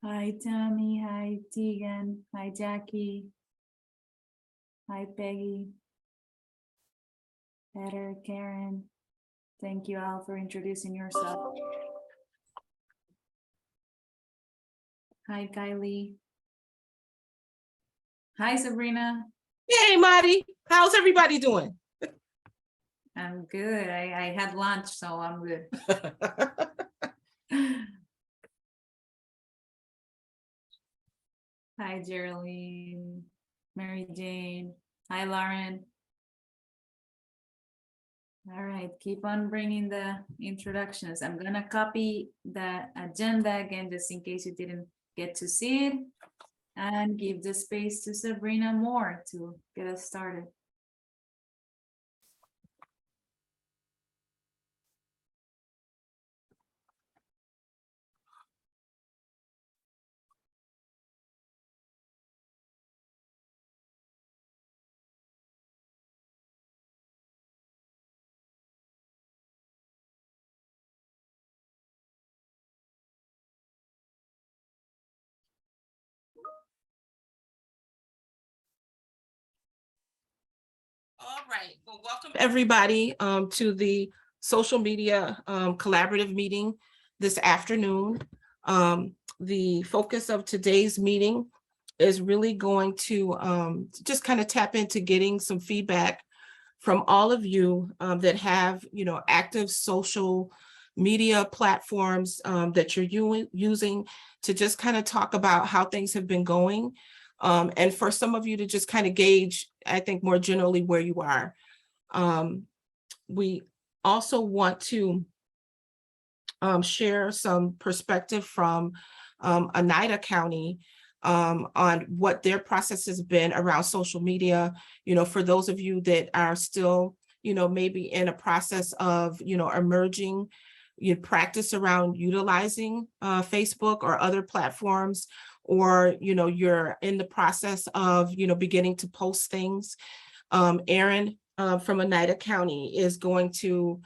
Hi, Tammy. Hi, Tegan. Hi, Jackie. Hi, Peggy. Heather, Karen. Thank you all for introducing yourself. Hi, Kylie. Hi, Sabrina. Hey, Marty, how's everybody doing? I'm good. I had lunch, so I'm good. Hi, Geraldine. Mary Jane. Hi, Lauren. All right, keep on bringing the introductions. I'm gonna copy the agenda again, just in case you didn't get to see it, and give the space to Sabrina Moore to get us started. All right, well, welcome everybody to the social media collaborative meeting this afternoon. The focus of today's meeting is really going to just kind of tap into getting some feedback from all of you that have, active social media platforms that you're using to just kind of talk about how things have been going. And for some of you to just kind of gauge, I think more generally where you are. We also want to share some perspective from Oneida County on what their process has been around social media. For those of you that are still, maybe in a process of, emerging your practice around utilizing Facebook or other platforms, or, you're in the process of, beginning to post things. Erin from Oneida County is going to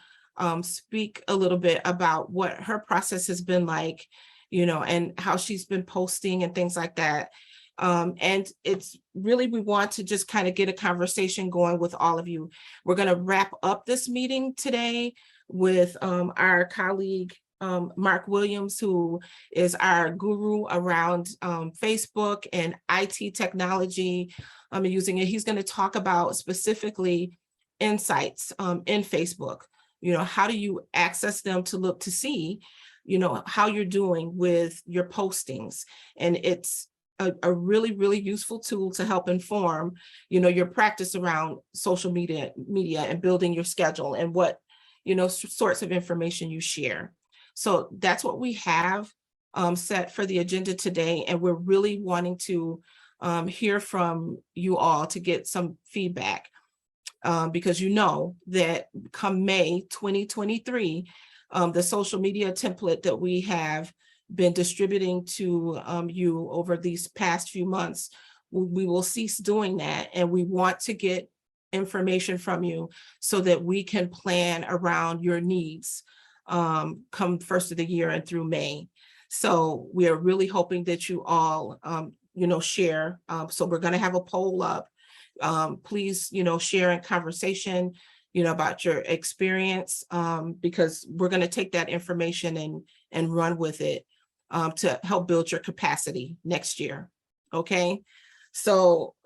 speak a little bit about what her process has been like, and how she's been posting and things like that. And it's really, we want to just kind of get a conversation going with all of you. We're going to wrap up this meeting today with our colleague, Mark Williams, who is our guru around Facebook and IT technology. Using it, he's going to talk about specifically insights in Facebook. How do you access them to look to see, how you're doing with your postings? And it's a really, really useful tool to help inform, your practice around social media and building your schedule and what, sorts of information you share. So that's what we have set for the agenda today. And we're really wanting to hear from you all to get some feedback. Because that come May 2023, the social media template that we have been distributing to you over these past few months, we will cease doing that. And we want to get information from you so that we can plan around your needs come first of the year and through May. So we are really hoping that you all, share. So we're going to have a poll up. Please, share in conversation, about your experience, because we're going to take that information and run with it to help build your capacity next year. Okay. So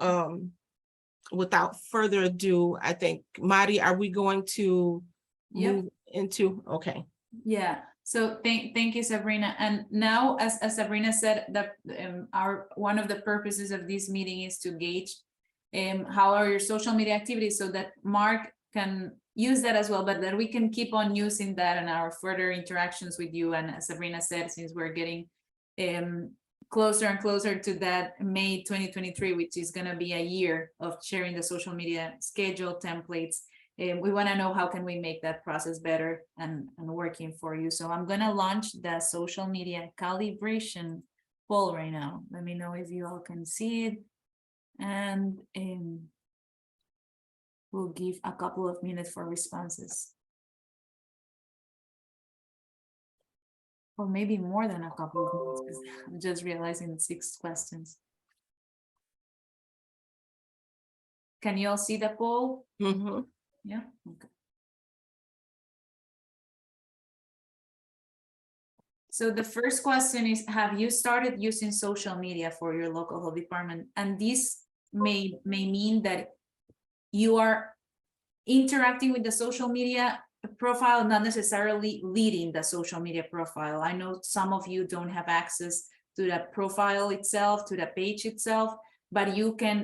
without further ado, I think, Madi, are we going to move into, okay. Yeah. So thank you, Sabrina. And now, as Sabrina said, that one of the purposes of this meeting is to gauge how are your social media activities, so that Mark can use that as well, but that we can keep on using that in our further interactions with you. And as Sabrina said, since we're getting closer and closer to that May 2023, which is going to be a year of sharing the social media schedule templates, we want to know how can we make that process better and working for you. So I'm going to launch the social media calibration poll right now. Let me know if you all can see it. And we'll give a couple of minutes for responses. Or maybe more than a couple of months, because I'm just realizing 6 questions. Can you all see the poll? Mhm. Yeah, okay. So the first question is, have you started using social media for your local health department? And this may mean that you are interacting with the social media profile, not necessarily leading the social media profile. I know some of you don't have access to the profile itself, to the page itself, but you can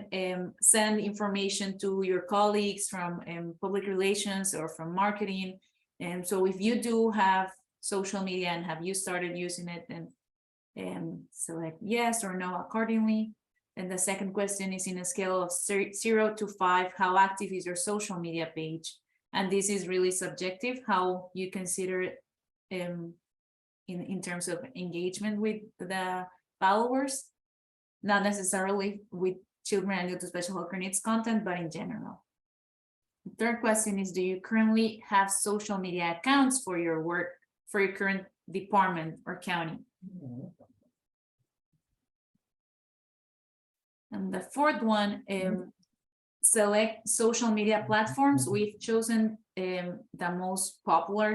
send information to your colleagues from public relations or from marketing. And so if you do have social media and have you started using it, then select yes or no accordingly. And the second question is, in a scale of 0 to 5, how active is your social media page? And this is really subjective, how you consider it in terms of engagement with the followers, not necessarily with children and youth with special health needs content, but in general. The third question is, do you currently have social media accounts for your work, for your current department or county? And the fourth one, select social media platforms. We've chosen the most popular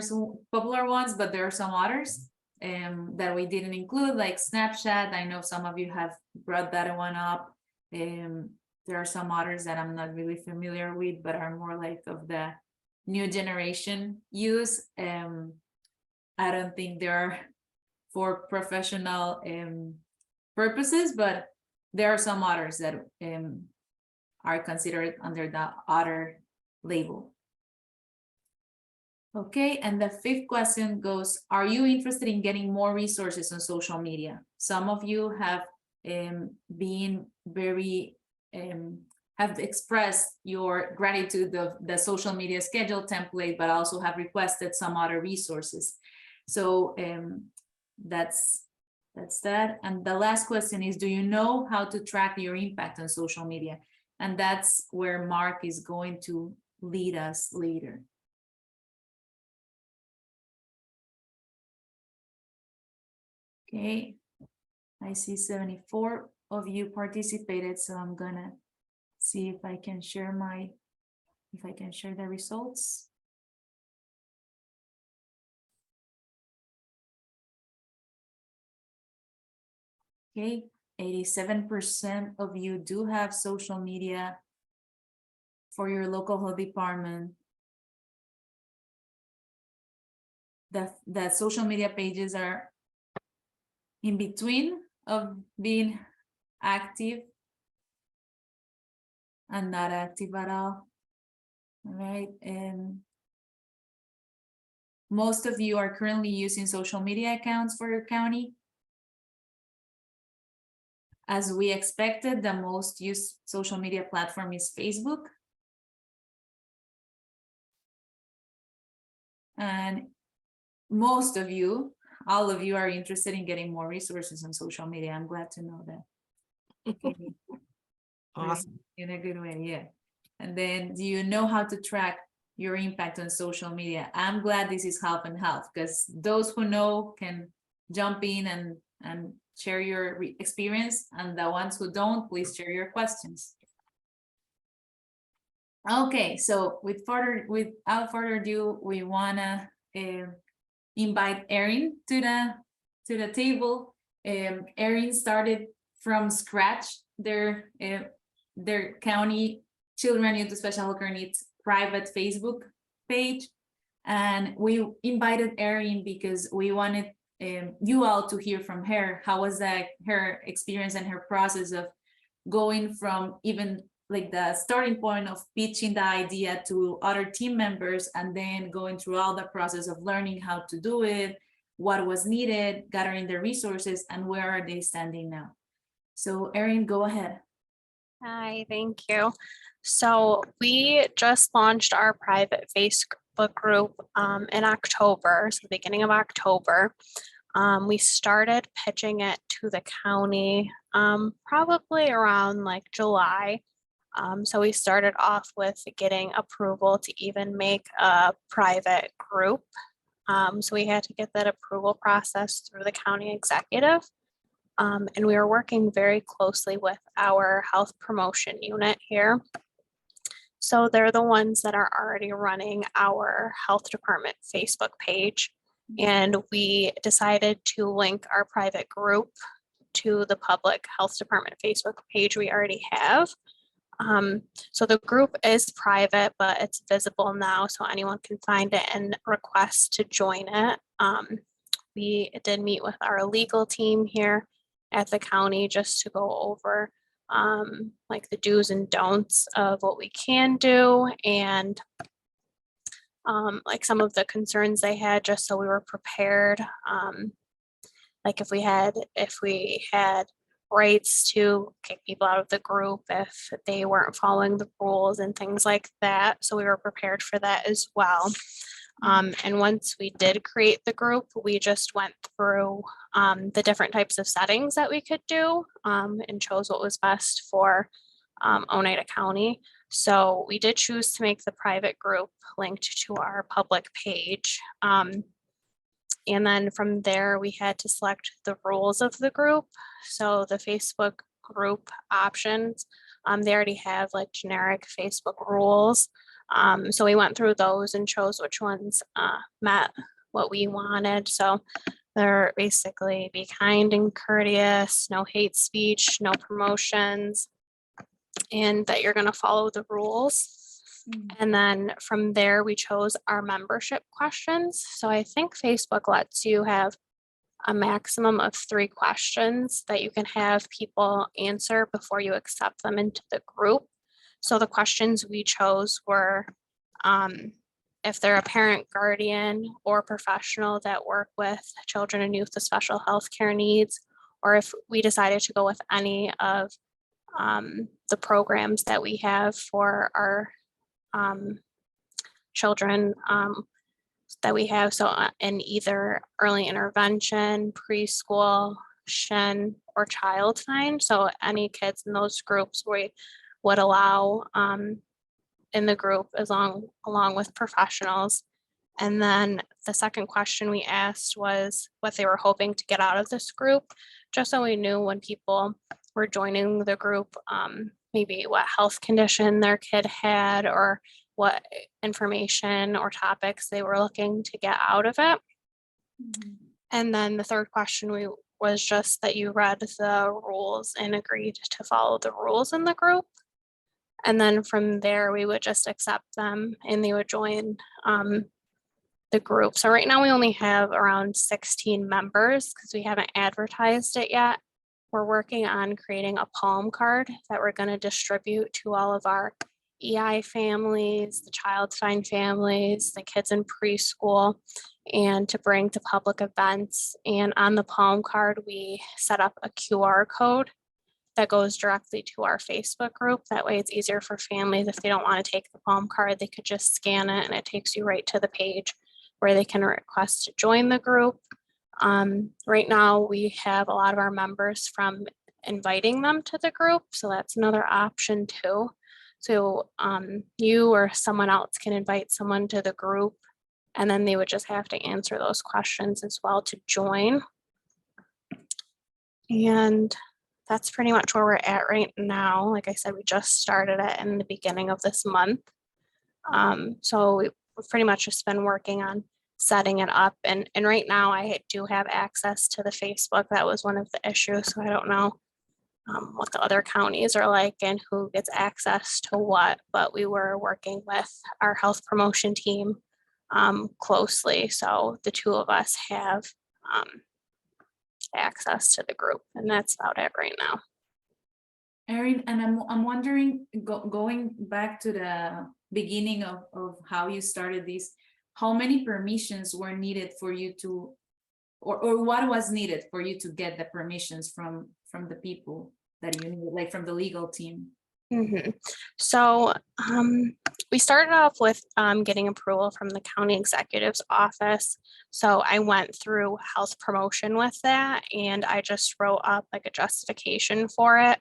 ones, but there are some others that we didn't include, like Snapchat. I know some of you have brought that one up. There are some others that I'm not really familiar with, but are more like of the new generation use. I don't think they're for professional purposes, but there are some others that are considered under the other label. Okay, and the fifth question goes, are you interested in getting more resources on social media? Some of you have been very, have expressed your gratitude of the social media schedule template, but also have requested some other resources. So that's that. And the last question is, do you know how to track your impact on social media? And that's where Mark is going to lead us later. Okay, I see 74 of you participated, so I'm gonna see if I can share the results. Okay, 87% of you do have social media for your local health department. The social media pages are in between of being active and not active at all. All right, and most of you are currently using social media accounts for your county. As we expected, the most used social media platform is Facebook. And most of you, all of you, are interested in getting more resources on social media. I'm glad to know that. Okay. Awesome. In a good way, yeah. And then, do you know how to track your impact on social media? I'm glad this is half and half, because those who know can jump in and share your experience, and the ones who don't, please share your questions. Okay, so without further ado, we wanna invite Erin to the table. Erin started from scratch their county children with special health needs private Facebook page, and we invited Erin because we wanted you all to hear from her. How was that, her experience and her process of going from even like the starting point of pitching the idea to other team members, and then going through all the process of learning how to do it, what was needed, gathering the resources, and where are they standing now. So Erin, go ahead. Hi, thank you. So we just launched our private Facebook group in October, so the beginning of October. We started pitching it to the county probably around like July. So we started off with getting approval to even make a private group. So we had to get that approval process through the county executive. And we are working very closely with our health promotion unit here. So they're the ones that are already running our health department Facebook page. And we decided to link our private group to the public health department Facebook page we already have. So the group is private, but it's visible now, so anyone can find it and request to join it. We did meet with our legal team here at the county just to go over like the do's and don'ts of what we can do and like some of the concerns they had, just so we were prepared. Like if we had rights to kick people out of the group if they weren't following the rules and things like that. So we were prepared for that as well. And once we did create the group, we just went through the different types of settings that we could do and chose what was best for Oneida County. So we did choose to make the private group linked to our public page. And then from there, we had to select the rules of the group. So the Facebook group options, they already have like generic Facebook rules. So we went through those and chose which ones met what we wanted. So they're basically be kind and courteous, no hate speech, no promotions, and that you're going to follow the rules. And then from there, we chose our membership questions. So I think Facebook lets you have a maximum of 3 questions that you can have people answer before you accept them into the group. So the questions we chose were if they're a parent, guardian, or professional that work with children and youth with special health care needs, or if we decided to go with any of the programs that we have for our children that we have. So in either early intervention, preschool, SHIN, or Child Find. So any kids in those groups we would allow in the group along with professionals. And then the second question we asked was what they were hoping to get out of this group, just so we knew when people were joining the group, maybe what health condition their kid had or what information or topics they were looking to get out of it. And then the third question was just that you read the rules and agreed to follow the rules in the group. And then from there, we would just accept them and they would join the group. So right now we only have around 16 members because we haven't advertised it yet. We're working on creating a palm card that we're going to distribute to all of our EI families, the Child Find families, the kids in preschool, and to bring to public events. And on the palm card, we set up a QR code that goes directly to our Facebook group. That way it's easier for families. If they don't want to take the palm card, they could just scan it and it takes you right to the page where they can request to join the group. Right now we have a lot of our members from inviting them to the group. So that's another option too. So you or someone else can invite someone to the group and then they would just have to answer those questions as well to join. And that's pretty much where we're at right now. Like I said, we just started it in the beginning of this month. So we've pretty much just been working on setting it up. And right now I do have access to the Facebook. That was one of the issues. So I don't know what the other counties are like and who gets access to what, but we were working with our health promotion team closely. So the two of us have access to the group, and that's about it right now. Erin, and I'm wondering, going back to the beginning of how you started this, how many permissions were needed for you to, or what was needed for you to get the permissions from the people that you needed, like from the legal team? So we started off with getting approval from the county executive's office. So I went through health promotion with that, and I just wrote up like a justification for it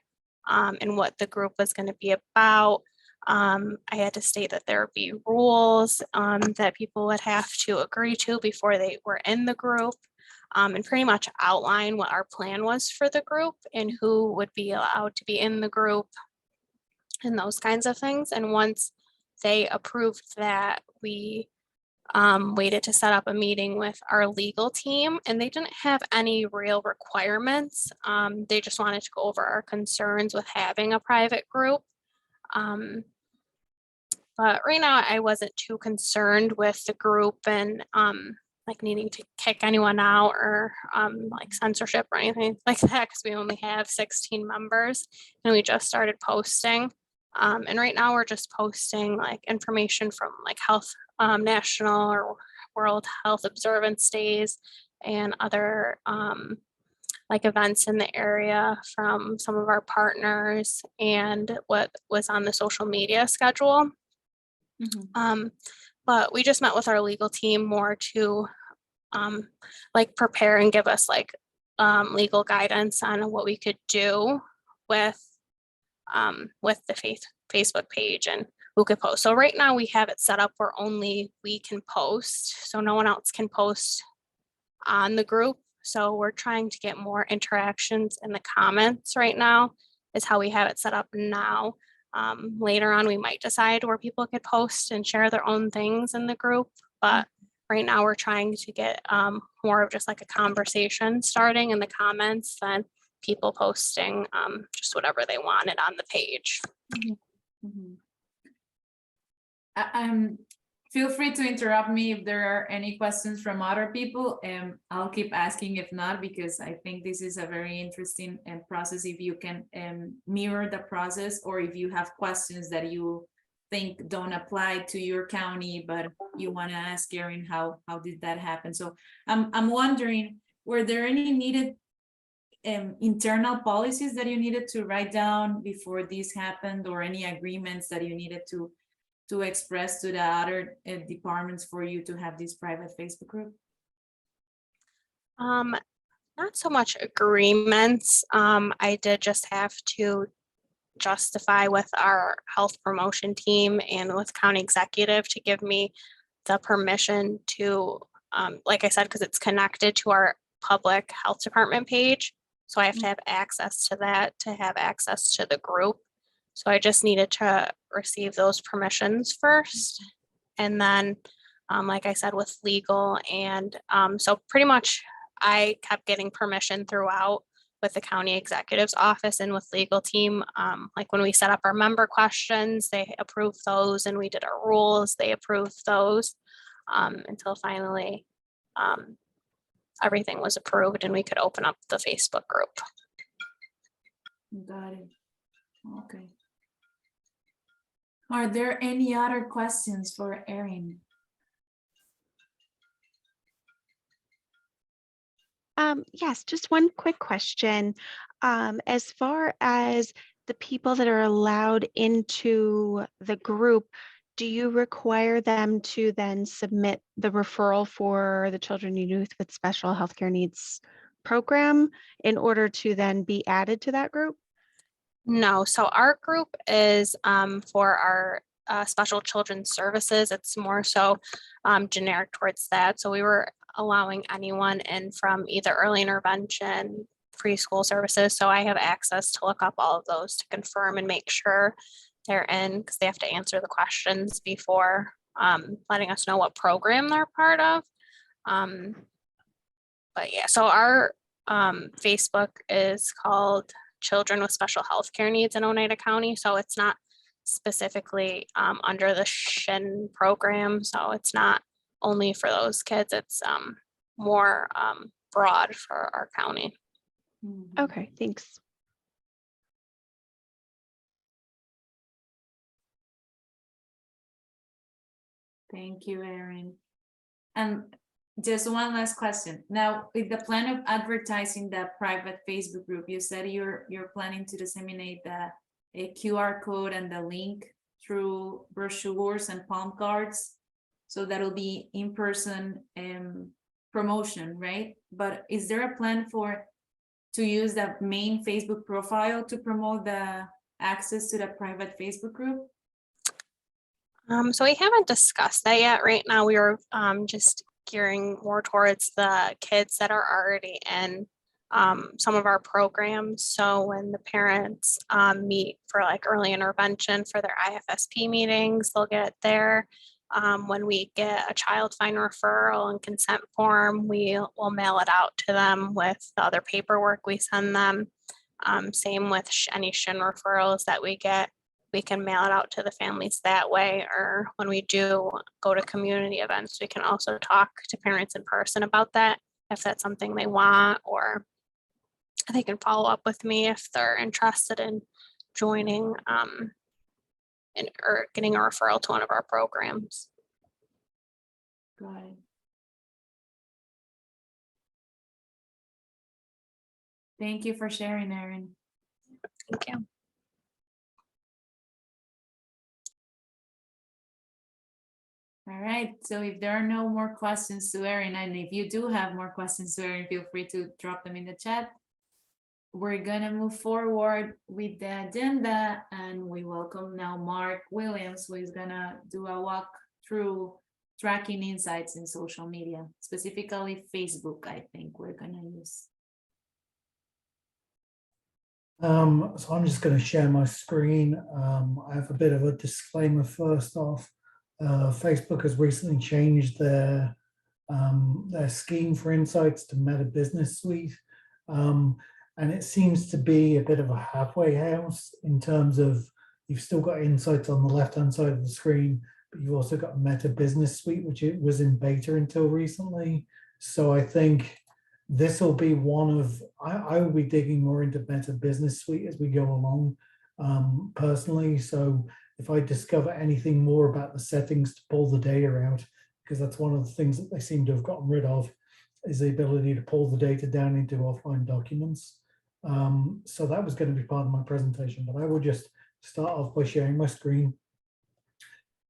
and what the group was going to be about. I had to state that there would be rules that people would have to agree to before they were in the group, and pretty much outline what our plan was for the group and who would be allowed to be in the group and those kinds of things. And once they approved that, we waited to set up a meeting with our legal team, and they didn't have any real requirements. They just wanted to go over our concerns with having a private group. But right now I wasn't too concerned with the group and like needing to kick anyone out or like censorship or anything like that, because we only have 16 members and we just started posting. And right now we're just posting like information from like Health National or World Health Observance Days and other like events in the area from some of our partners and what was on the social media schedule. But we just met with our legal team more to like prepare and give us like legal guidance on what we could do with the Facebook page and who could post. So right now we have it set up where only we can post, so no one else can post on the group. So we're trying to get more interactions in the comments right now is how we have it set up now. Later on, we might decide where people could post and share their own things in the group, but right now we're trying to get more of just like a conversation starting in the comments than people posting just whatever they wanted on the page. Feel free to interrupt me if there are any questions from other people, and I'll keep asking if not, because I think this is a very interesting process. If you can mirror the process, or if you have questions that you think don't apply to your county, but you want to ask Erin, how did that happen? So I'm wondering, were there any needed internal policies that you needed to write down before this happened, or any agreements that you needed to express to the other departments for you to have this private Facebook group? Not so much agreements. I did just have to justify with our health promotion team and with county executive to give me the permission to, like I said, because it's connected to our public health department page. So I have to have access to that to have access to the group. So I just needed to receive those permissions first. And then, like I said, with legal and so pretty much I kept getting permission throughout with the county executive's office and with legal team. Like when we set up our member questions, they approved those, and we did our rules, they approved those until finally everything was approved and we could open up the Facebook group. Got it. Okay. Are there any other questions for Erin? Yes, just one quick question. As far as the people that are allowed into the group, do you require them to then submit the referral for the Children and Youth with Special Healthcare Needs program in order to then be added to that group? No, so our group is for our special children's services. It's more so generic towards that. So we were allowing anyone in from either early intervention, preschool services. So I have access to look up all of those to confirm and make sure they're in, because they have to answer the questions before letting us know what program they're part of. But yeah, so our Facebook is called Children with Special Healthcare Needs in Oneida County. So it's not specifically under the SHIN program. So it's not only for those kids, it's more broad for our county. Okay, thanks. Thank you, Erin. And just one last question. Now, with the plan of advertising that private Facebook group, you said you're planning to disseminate a QR code and the link through brochures and palm cards. So that'll be in-person promotion, right? But is there a plan to use the main Facebook profile to promote the access to the private Facebook group? So we haven't discussed that yet. Right now, we are just gearing more towards the kids that are already in some of our programs. So when the parents meet for like early intervention for their IFSP meetings, they'll get there. When we get a child find referral and consent form, we will mail it out to them with the other paperwork we send them. Same with any SHIN referrals that we get. We can mail it out to the families that way, or when we do go to community events, we can also talk to parents in person about that, if that's something they want, or they can follow up with me if they're interested in joining or getting a referral to one of our programs. Got it. Thank you for sharing, Erin. Thank you. All right, so if there are no more questions to Erin, and if you do have more questions to Erin, feel free to drop them in the chat. We're gonna move forward with the agenda, and we welcome now Mark Williams, who is gonna do a walk through tracking insights in social media, specifically Facebook, I think we're gonna use. So I'm just going to share my screen. I have a bit of a disclaimer first off. Facebook has recently changed their scheme for insights to Meta Business Suite. And it seems to be a bit of a halfway house in terms of you've still got insights on the left-hand side of the screen, but you've also got Meta Business Suite, which it was in beta until recently. So I think this will be one of, I will be digging more into Meta Business Suite as we go along personally. So if I discover anything more about the settings to pull the data out, because that's one of the things that they seem to have gotten rid of, is the ability to pull the data down into offline documents. So that was going to be part of my presentation, but I will just start off by sharing my screen.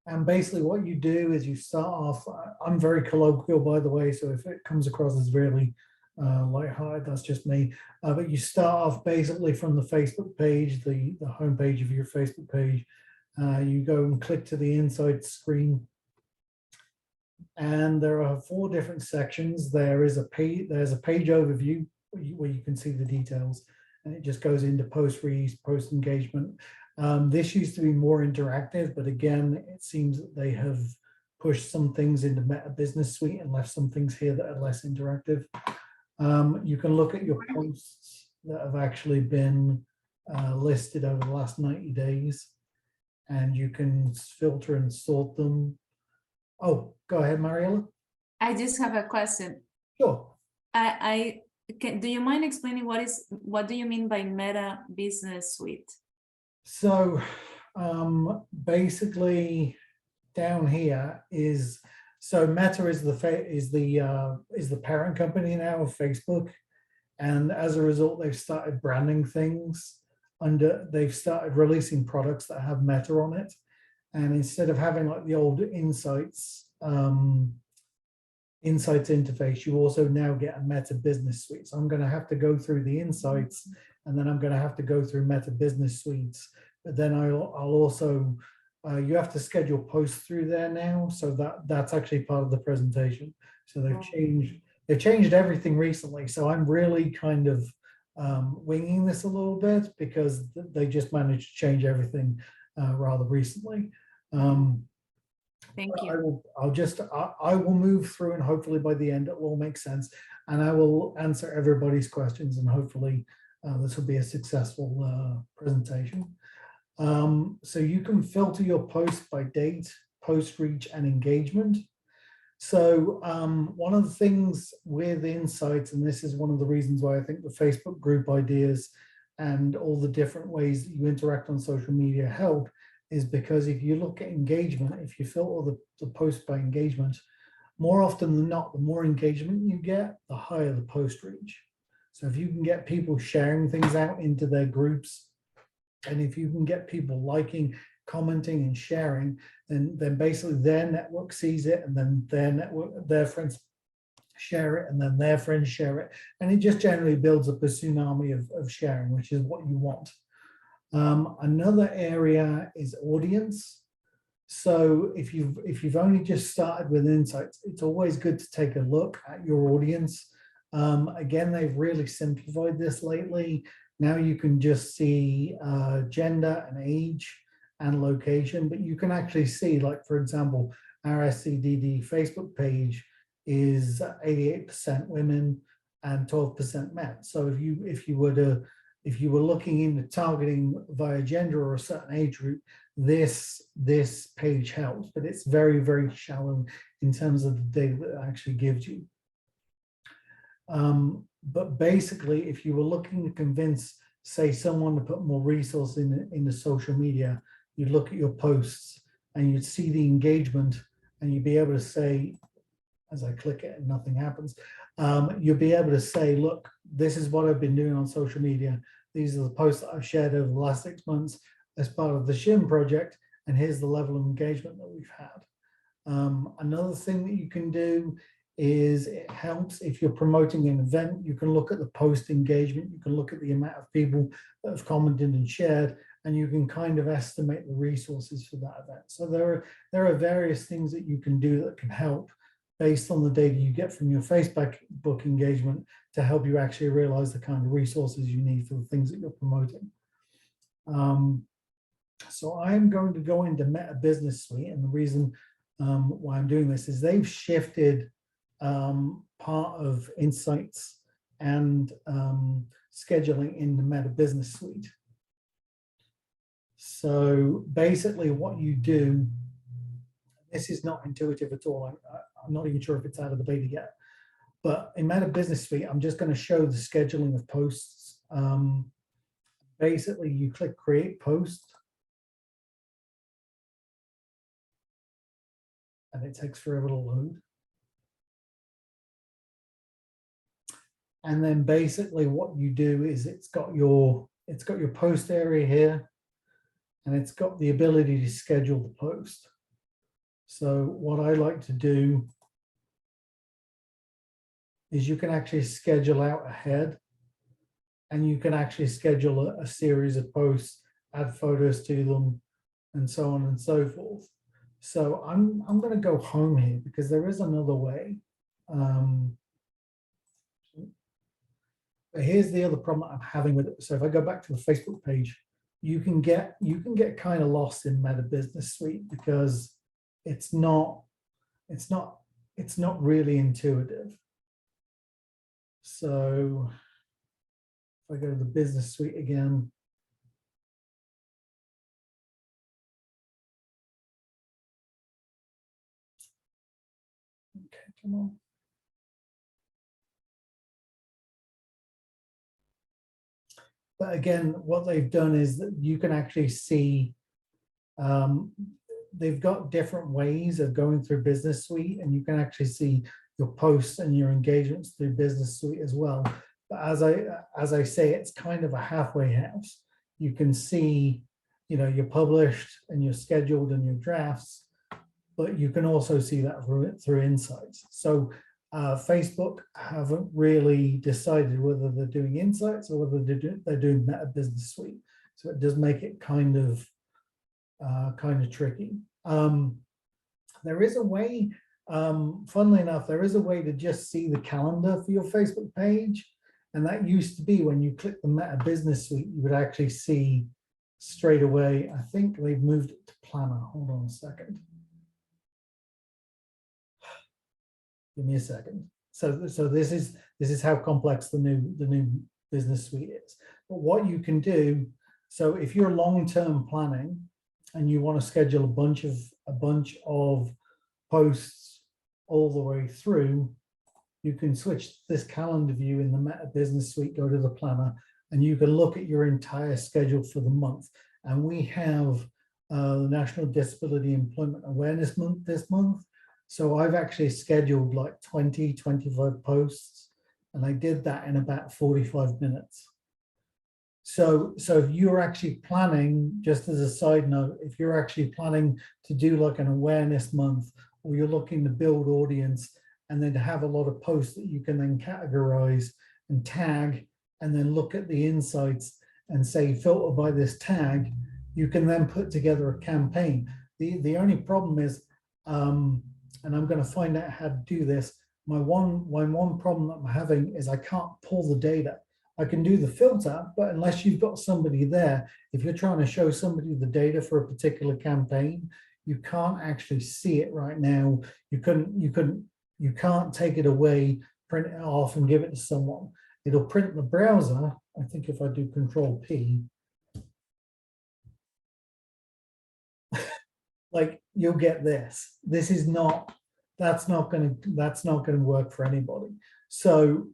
And basically what you do is you start off, I'm very colloquial, by the way, so if it comes across as really lighthearted, that's just me. But you start off basically from the Facebook page, the home page of your Facebook page. You go and click to the Insights screen. And there are 4 different sections. There's a page overview where you can see the details, and it just goes into post reads, post engagement. This used to be more interactive, but again, it seems that they have pushed some things into Meta Business Suite and left some things here that are less interactive. You can look at your posts that have actually been listed over the last 90 days, and you can filter and sort them. Oh, go ahead, Mariella. I just have a question. Sure. Do you mind explaining what do you mean by Meta Business Suite? So basically down here is, so Meta is the parent company now of Facebook, and as a result they've started branding things they've started releasing products that have Meta on it, and instead of having like the old Insights interface, you also now get a Meta Business Suite. So I'm going to have to go through the Insights, and then I'm going to have to go through Meta Business Suites. But then I'll also, you have to schedule posts through there now. So that's actually part of the presentation. So they've changed everything recently. So I'm really kind of winging this a little bit because they just managed to change everything rather recently. Thank you. I will move through, and hopefully by the end it will all make sense, and I will answer everybody's questions, and hopefully this will be a successful presentation. So you can filter your posts by date, post reach, and engagement. So one of the things with Insights, and this is one of the reasons why I think the Facebook group ideas and all the different ways that you interact on social media help, is because if you look at engagement, if you filter the post by engagement, more often than not, the more engagement you get, the higher the post reach. So if you can get people sharing things out into their groups, and if you can get people liking, commenting, and sharing, then basically their network sees it, and then their friends share it, and then their friends share it, and it just generally builds up a tsunami of sharing, which is what you want. Another area is audience. So if you've only just started with Insights, it's always good to take a look at your audience. Again, they've really simplified this lately. Now you can just see gender and age and location, but you can actually see, like, for example, our SCDD Facebook page is 88% women and 12% men. So if you were looking into targeting via gender or a certain age group, this page helps, but it's very, very shallow in terms of the data that it actually gives you. But basically, if you were looking to convince, say, someone to put more resource in the social media, you'd look at your posts and you'd see the engagement, and you'd be able to say, as I click it and nothing happens, you'll be able to say, look, this is what I've been doing on social media. These are the posts that I've shared over the last 6 months as part of the SHIM project, and here's the level of engagement that we've had. Another thing that you can do is, it helps if you're promoting an event, you can look at the post engagement, you can look at the amount of people that have commented and shared, and you can kind of estimate the resources for that event. So there are various things that you can do that can help based on the data you get from your Facebook engagement to help you actually realize the kind of resources you need for the things that you're promoting. So I'm going to go into Meta Business Suite, and the reason why I'm doing this is they've shifted part of Insights and scheduling in the Meta Business Suite. So basically what you do, this is not intuitive at all. I'm not even sure if it's out of the beta yet, but in Meta Business Suite, I'm just going to show the scheduling of posts. Basically, you click Create Post, and it takes forever to load. And then basically what you do is it's got your post area here, and it's got the ability to schedule the post. So what I like to do is you can actually schedule out ahead, and you can actually schedule a series of posts, add photos to them, and so on and so forth. So I'm going to go home here because there is another way. But here's the other problem I'm having with it. So if I go back to the Facebook page, you can get kind of lost in Meta Business Suite because it's not really intuitive. So if I go to the Business Suite again, okay, come on. But again, what they've done is that you can actually see, they've got different ways of going through Business Suite, and you can actually see your posts and your engagements through Business Suite as well. But as I say, it's kind of a halfway house. You can see, you know, you're published and you're scheduled and your drafts, but you can also see that through Insights. So Facebook haven't really decided whether they're doing Insights or whether they're doing Meta Business Suite. So it does make it kind of tricky. There is a way, funnily enough, there is a way to just see the calendar for your Facebook page. And that used to be when you click the Meta Business Suite, you would actually see straight away. I think they've moved it to Planner. Hold on a second. Give me a second. So this is how complex the new Business Suite is. But what you can do, so if you're long-term planning and you want to schedule a bunch of posts all the way through, you can switch this calendar view in the Meta Business Suite, go to the Planner, and you can look at your entire schedule for the month. And we have the National Disability Employment Awareness Month this month. So I've actually scheduled like 20-25 posts, and I did that in about 45 minutes. So if you're actually planning, just as a side note, if you're actually planning to do like an awareness month, or you're looking to build audience and then to have a lot of posts that you can then categorize and tag, and then look at the insights and say filter by this tag, you can then put together a campaign. The only problem is, and I'm going to find out how to do this. My one problem that I'm having is I can't pull the data. I can do the filter, but unless you've got somebody there, if you're trying to show somebody the data for a particular campaign, you can't actually see it right now. You can't take it away, print it off and give it to someone. It'll print in the browser. I think if I do Control P, like you'll get this. That's not going to work for anybody. So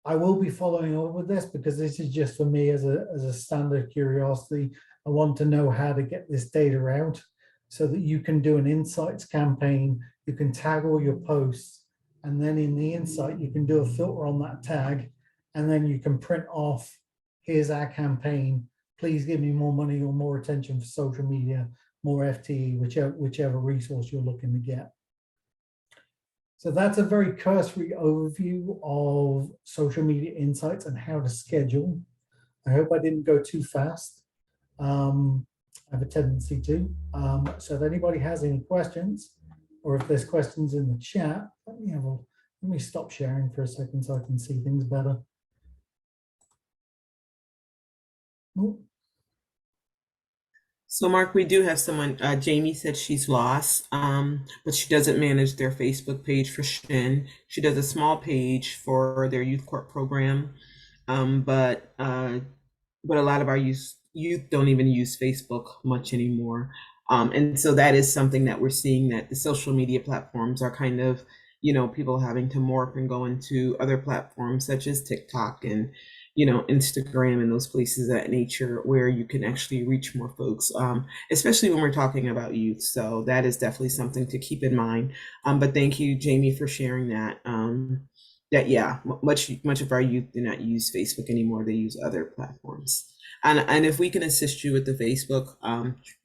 I will be following up with this because this is just for me as a standard curiosity. I want to know how to get this data out so that you can do an insights campaign. You can tag all your posts, and then in the insight, you can do a filter on that tag, and then you can print off, here's our campaign. Please give me more money or more attention for social media, more FTE, whichever resource you're looking to get. So that's a very cursory overview of social media insights and how to schedule. I hope I didn't go too fast. I have a tendency to. So if anybody has any questions, or if there's questions in the chat, let me stop sharing for a second so I can see things better. Oh. So Mark, we do have someone, Jamie said she's lost, but she doesn't manage their Facebook page for Shin. She does a small page for their youth court program, but a lot of our youth don't even use Facebook much anymore. And so that is something that we're seeing, that the social media platforms are kind of, people having to morph and go into other platforms such as TikTok and Instagram and those places of that nature where you can actually reach more folks, especially when we're talking about youth. So that is definitely something to keep in mind. But thank you, Jamie, for sharing that. Much of our youth do not use Facebook anymore. They use other platforms. And if we can assist you with the Facebook,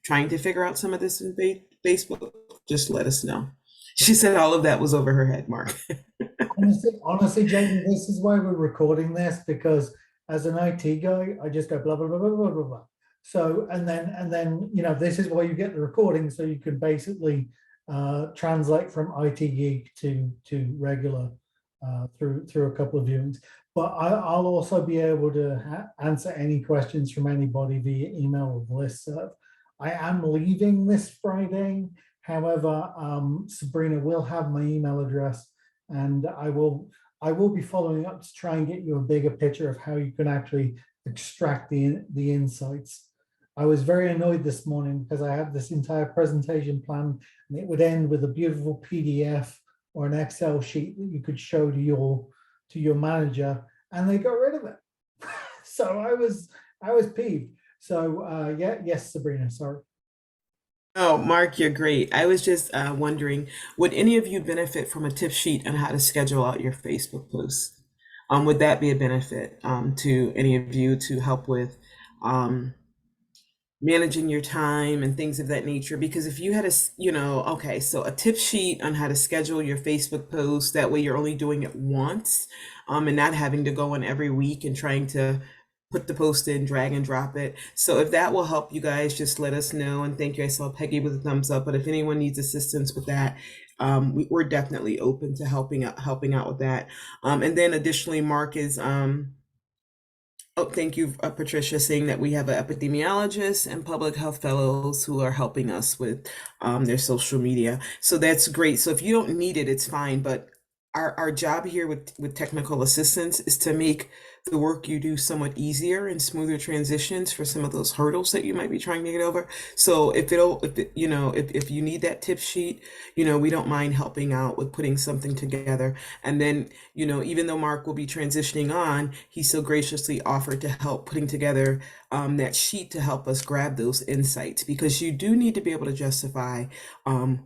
trying to figure out some of this in Facebook, just let us know. She said all of that was over her head, Mark. honestly, Jamie, this is why we're recording this, because as an IT guy, I just go blah, blah, blah, blah, blah, blah, blah. So, and then, this is why you get the recording, so you can basically translate from IT geek to regular through a couple of viewings. But I'll also be able to answer any questions from anybody via email or listserv. I am leaving this Friday. However, Sabrina will have my email address, and I will be following up to try and get you a bigger picture of how you can actually extract the insights. I was very annoyed this morning because I had this entire presentation planned, and it would end with a beautiful PDF or an Excel sheet that you could show to your manager, and they got rid of it. So I was peeved. So yes, Sabrina, sorry. Oh, Mark, you're great. I was just wondering, would any of you benefit from a tip sheet on how to schedule out your Facebook posts? Would that be a benefit to any of you to help with managing your time and things of that nature? Because if you had so a tip sheet on how to schedule your Facebook posts, that way you're only doing it once and not having to go in every week and trying to put the post in, drag and drop it. So if that will help you guys, just let us know. And thank you. I saw Peggy with a thumbs up, but if anyone needs assistance with that, we're definitely open to helping out with that. And then additionally, Mark is, thank you, Patricia, saying that we have an epidemiologist and public health fellows who are helping us with their social media. So that's great. So if you don't need it, it's fine. But our job here with technical assistance is to make the work you do somewhat easier and smoother transitions for some of those hurdles that you might be trying to get over. So if you need that tip sheet, we don't mind helping out with putting something together. And then, even though Mark will be transitioning on, he so graciously offered to help putting together that sheet to help us grab those insights, because you do need to be able to justify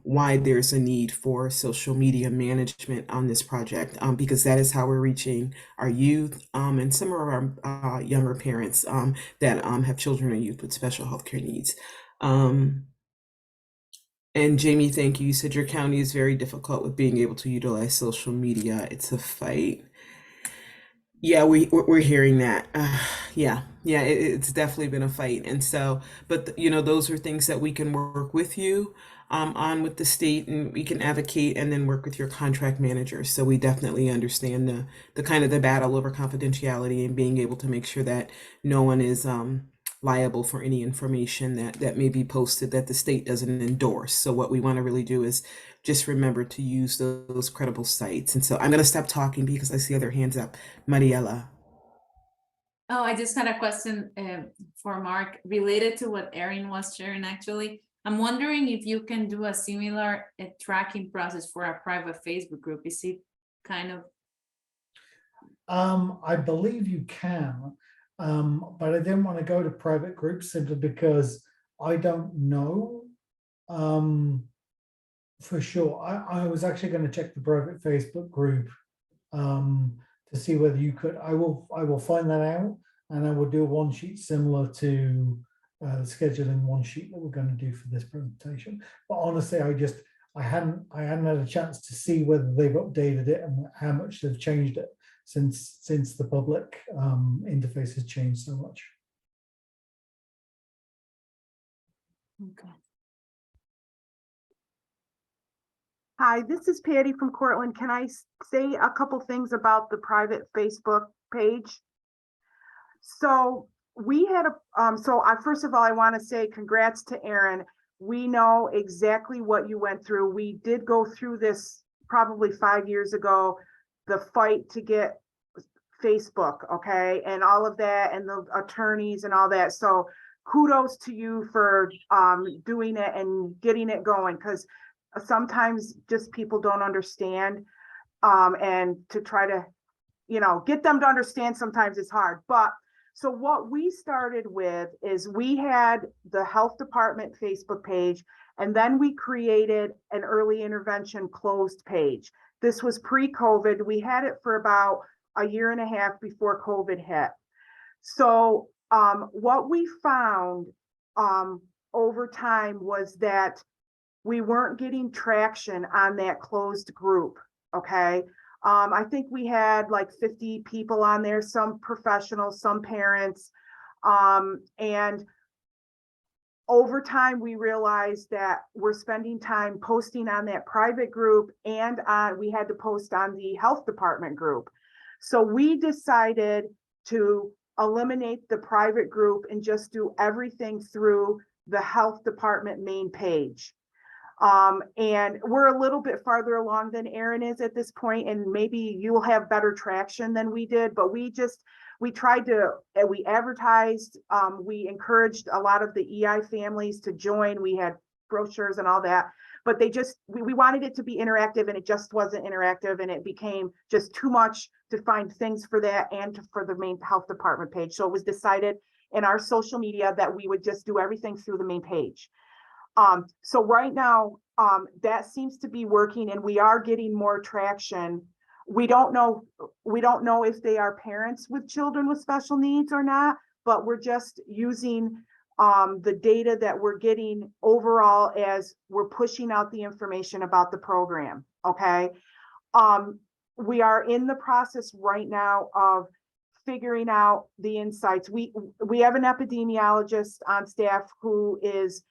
why there's a need for social media management on this project, because that is how we're reaching our youth and some of our younger parents that have children or youth with special healthcare needs. And Jamie, thank you. You said your county is very difficult with being able to utilize social media. It's a fight. Yeah, we're hearing that. Yeah, it's definitely been a fight, and so, but you know, those are things that we can work with you on with the state, and we can advocate, and then work with your contract manager. So we definitely understand the kind of the battle over confidentiality and being able to make sure that no one is liable for any information that may be posted that the state doesn't endorse. So what we want to really do is just remember to use those credible sites. And so I'm going to stop talking because I see other hands up. Mariela. Oh, I just had a question for Mark related to what Erin was sharing, actually. I'm wondering if you can do a similar tracking process for a private Facebook group. Is it kind of, I believe you can, but I didn't want to go to private groups simply because I don't know for sure. I was actually going to check the private Facebook group to see whether you could. I will find that out, and I will do a one sheet similar to the scheduling one sheet that we're going to do for this presentation. But honestly, I hadn't had a chance to see whether they've updated it and how much they've changed it since the public interface has changed so much. okay. Hi, this is Patty from Cortland. Can I say a couple things about the private Facebook page? So we had first of all, I want to say congrats to Erin. We know exactly what you went through. We did go through this probably 5 years ago, the fight to get Facebook, okay, and all of that, and the attorneys and all that. So kudos to you for doing it and getting it going, because sometimes just people don't understand, and to try to, get them to understand sometimes it's hard. But so what we started with is we had the health department Facebook page, and then we created an early intervention closed page. This was pre-COVID. We had it for about a year and a half before COVID hit. So what we found over time was that we weren't getting traction on that closed group, okay? I think we had like 50 people on there, some professionals, some parents. And over time, we realized that we're spending time posting on that private group, and we had to post on the health department group. So we decided to eliminate the private group and just do everything through the health department main page. And we're a little bit farther along than Erin is at this point, and maybe you'll have better traction than we did, but we advertised, we encouraged a lot of the EI families to join. We had brochures and all that, but we wanted it to be interactive, and it just wasn't interactive, and it became just too much to find things for that and for the main health department page. So it was decided in our social media that we would just do everything through the main page. So right now, that seems to be working, and we are getting more traction. We don't know if they are parents with children with special needs or not, but we're just using the data that we're getting overall as we're pushing out the information about the program, okay? We are in the process right now of figuring out the insights. We have an epidemiologist on staff who is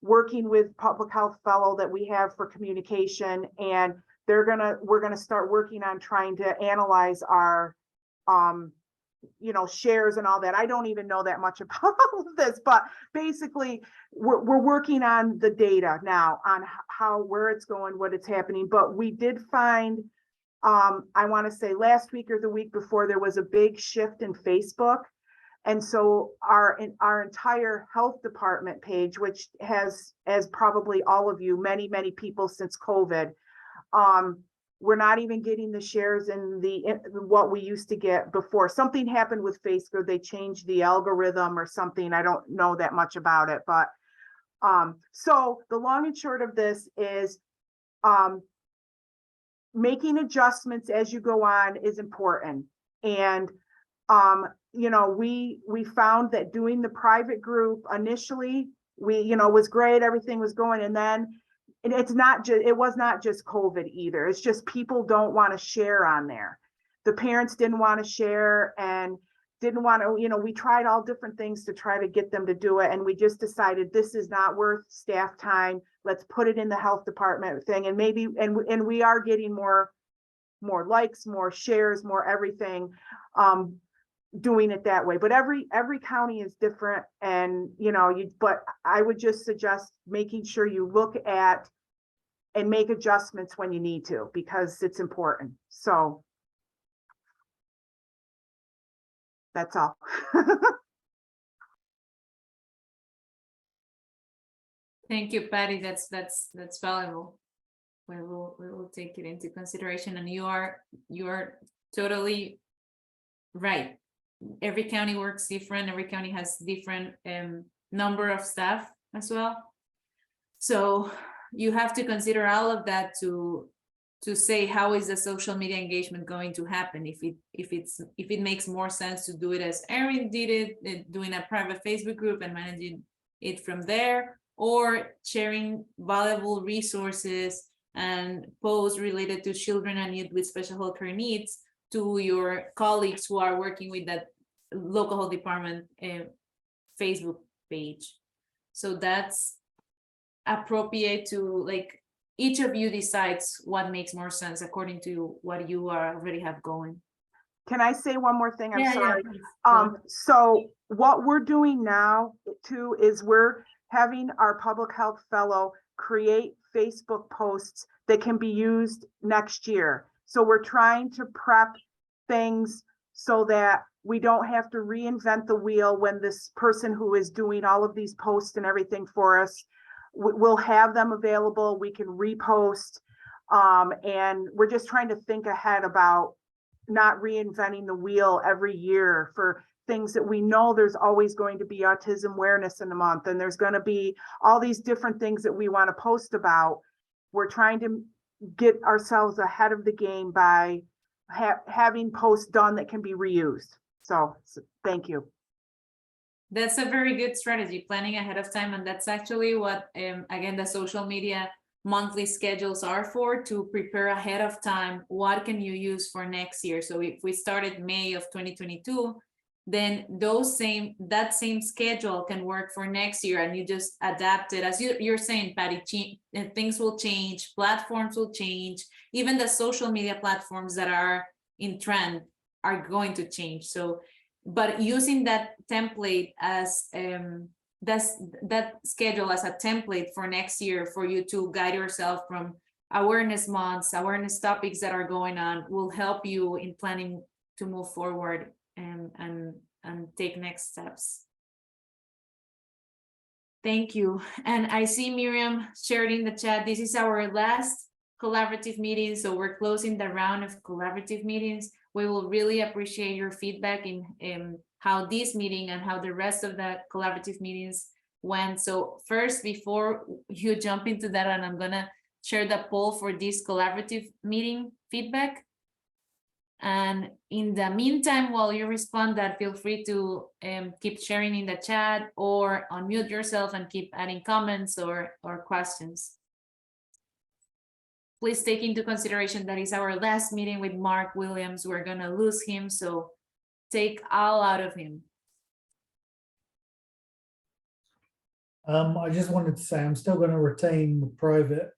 working with public health fellow that we have for communication, and we're gonna start working on trying to analyze our shares and all that. I don't even know that much about all of this, but basically we're working on the data now on where it's going, what it's happening. But we did find, I want to say last week or the week before, there was a big shift in Facebook. And so our entire health department page, which has, as probably all of you, many people since COVID, we're not even getting the shares in what we used to get before. Something happened with Facebook. They changed the algorithm or something. I don't know that much about it, but so the long and short of this is making adjustments as you go on is important. And we found that doing the private group initially, was great. Everything was going. And then it was not just COVID either. It's just people don't want to share on there. the parents didn't want to share and didn't want to, we tried all different things to try to get them to do it. And we just decided this is not worth staff time. Let's put it in the health department thing. And maybe, and we are getting more likes, more shares, more everything, doing it that way. But every county is different. And, but I would just suggest making sure you look at and make adjustments when you need to, because it's important. So that's all. Thank you, Patty. That's valuable. We will take it into consideration, and you are totally right. Every county works different. Every county has different number of staff as well. So you have to consider all of that to say how is the social media engagement going to happen. If it makes more sense to do it as Erin did it, doing a private Facebook group and managing it from there, or sharing valuable resources and posts related to children and youth with special health care needs to your colleagues who are working with that local health department Facebook page. So that's appropriate to, like, each of you decides what makes more sense according to what you already have going. Can I say one more thing? I'm sorry. please. So what we're doing now too is we're having our public health fellow create Facebook posts that can be used next year. So we're trying to prep things so that we don't have to reinvent the wheel when this person who is doing all of these posts and everything for us, we'll have them available. We can repost. And we're just trying to think ahead about not reinventing the wheel every year for things that we know there's always going to be Autism Awareness in a month, and there's going to be all these different things that we want to post about. We're trying to get ourselves ahead of the game by having posts done that can be reused. So thank you. That's a very good strategy, planning ahead of time. And that's actually what, again, the social media monthly schedules are for, to prepare ahead of time. What can you use for next year? So if we started May of 2022, then that same schedule can work for next year, and you just adapt it. As you're saying, Patty, things will change, platforms will change, even the social media platforms that are in trend are going to change. So, but using that template as that schedule as a template for next year for you to guide yourself from awareness months, awareness topics that are going on, will help you in planning to move forward and take next steps. Thank you. And I see Miriam shared in the chat, this is our last collaborative meeting, so we're closing the round of collaborative meetings. We will really appreciate your feedback in how this meeting and how the rest of the collaborative meetings went. So first, before you jump into that, and I'm gonna share the poll for this collaborative meeting feedback. And in the meantime, while you respond that, feel free to keep sharing in the chat or unmute yourself and keep adding comments or questions. Please take into consideration that is our last meeting with Mark Williams. We're gonna lose him, so take all out of him. I just wanted to say I'm still going to retain the private.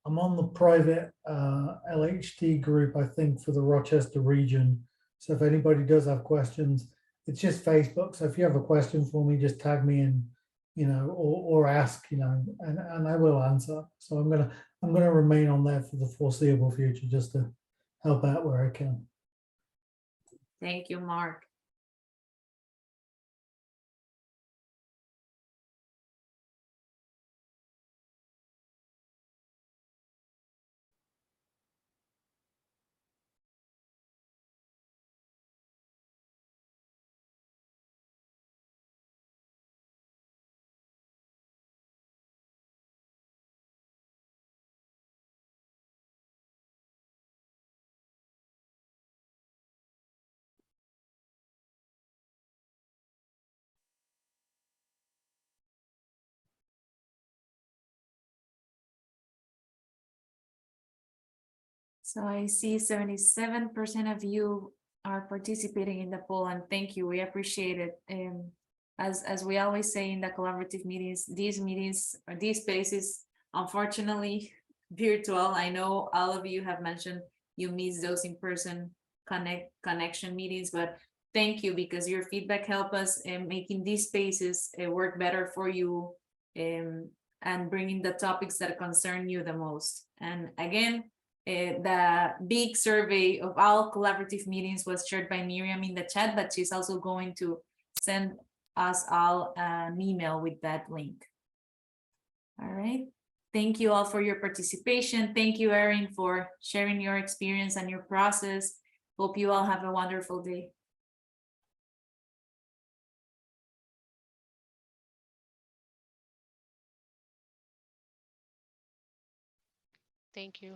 I'm on the private LHD group, I think, for the Rochester region. So if anybody does have questions, it's just Facebook. So if you have a question for me, just tag me in, or ask, and I will answer. So I'm gonna remain on there for the foreseeable future, just to help out where I can. Thank you, Mark. So I see 77% of you are participating in the poll, and thank you. We appreciate it. As we always say in the collaborative meetings or these spaces, unfortunately, virtual. I know all of you have mentioned you miss those in-person connection meetings, but thank you, because your feedback help us in making these spaces work better for you, and bringing the topics that concern you the most. And again, the big survey of all collaborative meetings was shared by Miriam in the chat, but she's also going to send us all an email with that link. All right. Thank you all for your participation. Thank you, Erin, for sharing your experience and your process. Hope you all have a wonderful day. Thank you.